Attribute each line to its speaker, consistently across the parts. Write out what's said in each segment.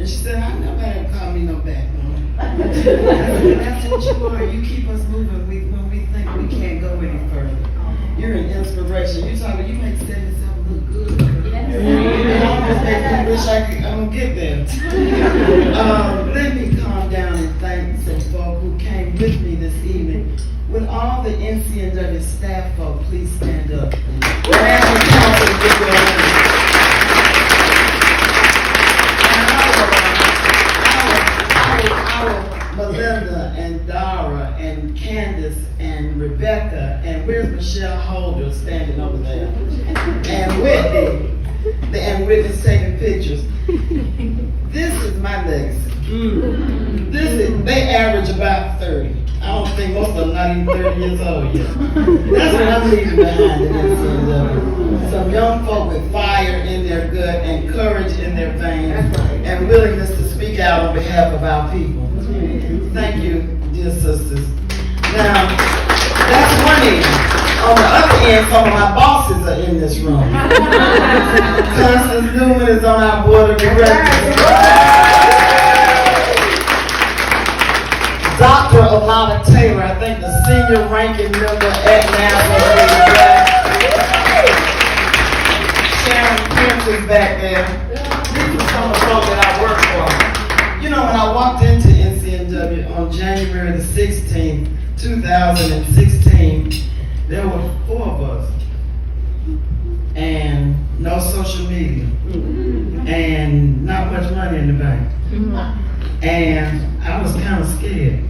Speaker 1: she said, I nobody call me no backbone. I said, that's what you are. You keep us moving when we think we can't go any further. You're an inspiration. You make 77 look good. It almost makes me wish I don't get there. Let me calm down and thank some folk who came with me this evening. With all the NCNW staff folk, please stand up. Melinda and Dara and Candace and Rebecca and where's Michelle Holder standing over there? And Whitney. And Whitney's taking pictures. This is my legacy. They average about 30. I don't think most of them not even 30 years old yet. That's what I'm leaving behind in NCNW. Some young folk with fire in their gut and courage in their veins and willingness to speak out on behalf of our people. Thank you, dear sisters. Now, that's one end. On the other end, some of my bosses are in this room. Constance Newman is on our board of directors. Dr. Alana Taylor, I think the senior ranking member at NASA. Sharon Prince is back there. These are some of the folks that I work for. You know, when I walked into NCNW on January the 16th, 2016, there were 4 of us. And no social media. And not much money in the bank. And I was kind of scared.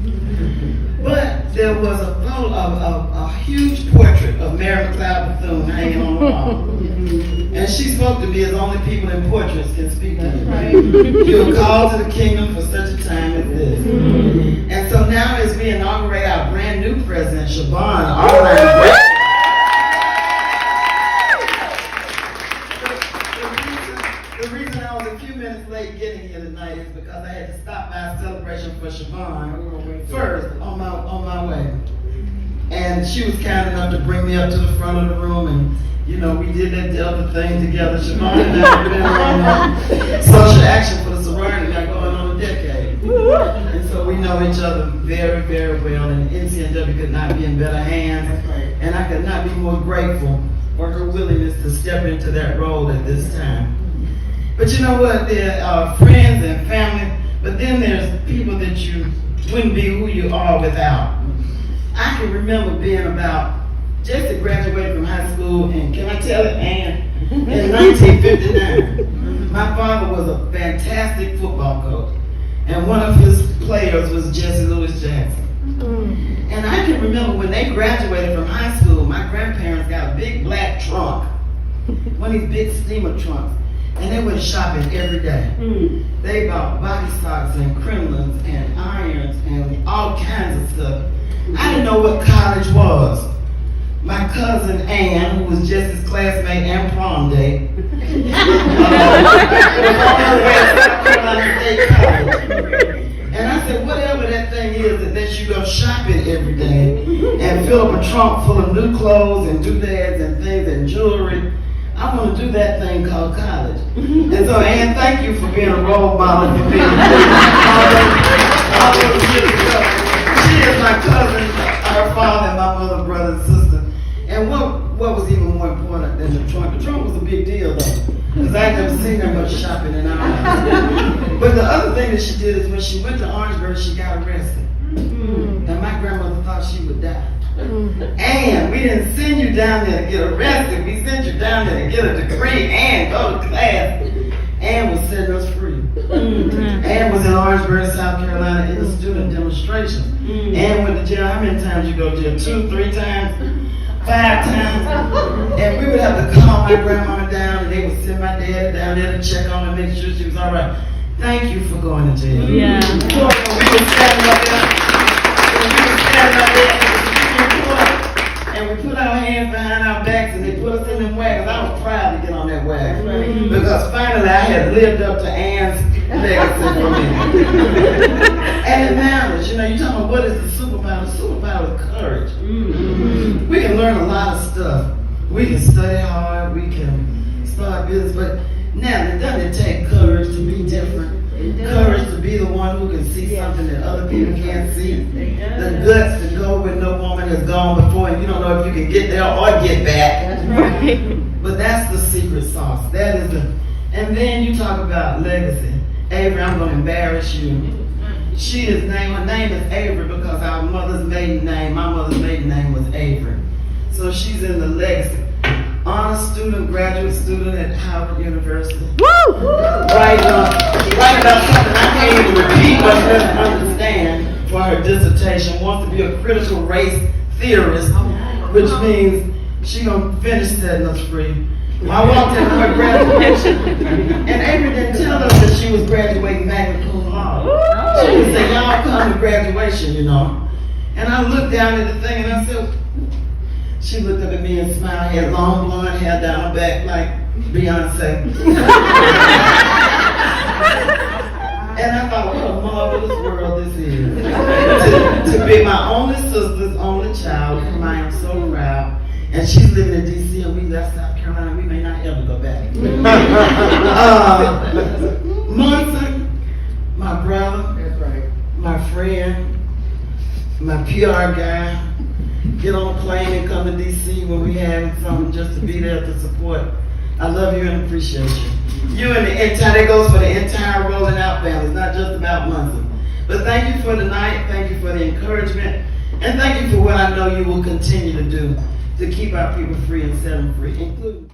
Speaker 1: But there was a photo of a huge portrait of Mary McLeod Bethune hanging on the wall. And she spoke to me as only people in portraits can speak to me. You were called to the kingdom for such a time as this. And so now as we inaugurate our brand new president, Siobhan, the reason I was a few minutes late getting here tonight is because I had to stop by a celebration for Siobhan first on my way. And she was kind enough to bring me up to the front of the room, and you know, we did that Delta thing together. Siobhan and I have been on social action for the sorority now going on a decade. And so we know each other very, very well, and NCNW could not be in better hands. And I could not be more grateful for her willingness to step into that role at this time. But you know what? There are friends and family, but then there's people that you wouldn't be who you are without. I can remember being just graduated from high school, and can I tell it, Ann? In 1959, my father was a fantastic football coach, and one of his players was Jesse Louis Jackson. And I can remember when they graduated from high school, my grandparents got a big black trunk, one of these big steamer trunks. And they went shopping every day. They bought body socks and crinolines and irons and all kinds of stuff. I didn't know what college was. My cousin Ann, who was Jesse's classmate and prom date, was on her way to South Carolina State College. And I said, whatever that thing is that lets you go shopping every day and fill up a trunk full of new clothes and doodads and things and jewelry, I want to do that thing called college. And so, Ann, thank you for being a role model for me. She is my cousin, her father, and my mother, brother, and sister. And what was even more important than the trunk was a big deal, though, because I had never seen that much shopping in our house. But the other thing that she did is when she went to Orangeburg, she got arrested. And my grandmother thought she would die. And we didn't send you down there to get arrested. We sent you down there to get a degree and go to class. Ann was setting us free. Ann was in Orangeburg, South Carolina in the student demonstration. Ann went to jail. How many times you go to jail? 2, 3 times? 5 times? And we would have to calm my grandmama down, and they would send my dad down there to check on her, make sure she was all right. Thank you for going to jail.
Speaker 2: Yeah.
Speaker 1: We were standing up there. And we put our hands behind our backs and they put us in them wagons. I was proud to get on that wagon. Because finally I had lived up to Ann's legacy for me. And it matters. You know, you're talking about what is the superpower? The superpower is courage. We can learn a lot of stuff. We can study hard. We can start business. But now, doesn't it take courage to be different? Courage to be the one who can see something that other people can't see. The guts to go where no woman has gone before, and you don't know if you can get there or get back.
Speaker 2: That's right.
Speaker 1: But that's the secret sauce. That is the. And then you talk about legacy. Avery, I'm going to embarrass you. Her name is Avery because our mother's maiden name, my mother's maiden name was Avery. So she's in the legacy. Honor student, graduate student at Howard University.
Speaker 2: Woo!
Speaker 1: Write about something I can't even repeat but she doesn't understand for her dissertation. Wants to be a critical race theorist, which means she's going to finish setting us free. I walked into her graduation, and Avery didn't tell us that she was graduating magna cum laude. She would say, y'all come to graduation, you know. And I looked down at the thing and I said, she looked up at me and smiled, had long blonde hair down her back like Beyonce. And I thought, what a marvelous world this is. to be my only sister's only child, whom I am so proud. And she's living in D.C. and we left South Carolina. We may not ever go back. Munson, my brother, that's right, my friend, my PR guy, get on a plane and come to D.C. when we have something just to be there to support. I love you and appreciate you. You and the entire, that goes for the entire Rolling Out family. It's not just about Munson. But thank you for the night. Thank you for the encouragement. And thank you for what I know you will continue to do to keep our people free and set them free, including